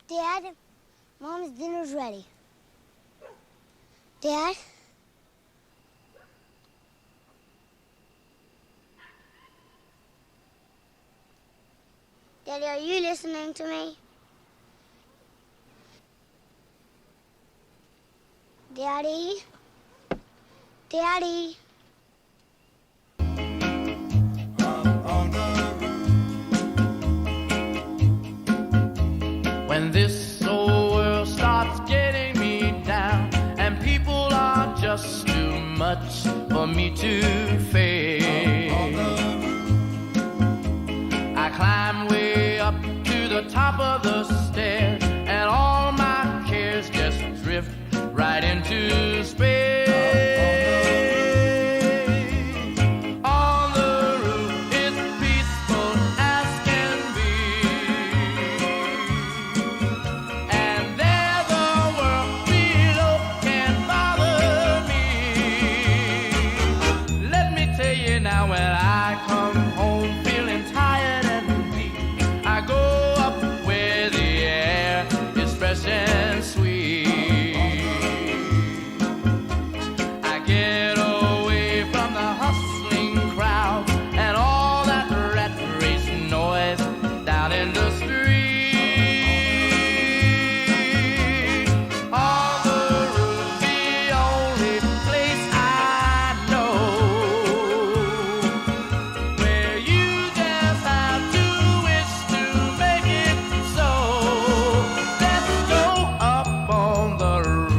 Dad, Mom's dinner's ready. Dad? Daddy, are you listening to me? Daddy? Daddy? When this old world starts getting me down and people are just too much for me to face, I climb way up to the top of the stairs and all my cares just drift right into space. On the roof it's peaceful as can be, and there the world below can't bother me. Let me tell you now, when I come home feeling tired and weak, I go up where the air is fresh and sweet. I get away from the hustling crowd and all that rat race noise down in the street. On the roof, the only place I know where you just have to wish to make it so. Let's go up on the roof.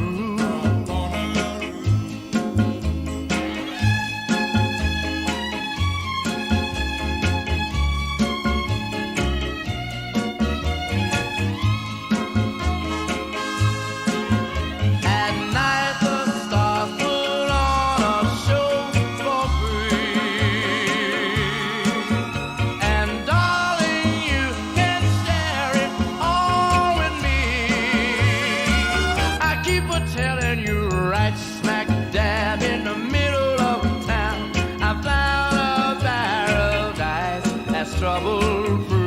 At night the stars put on a show for free, and darling, you can share it all with me. I keep a telling you, right smack dab in the middle of town, I found a paradise that's trouble free.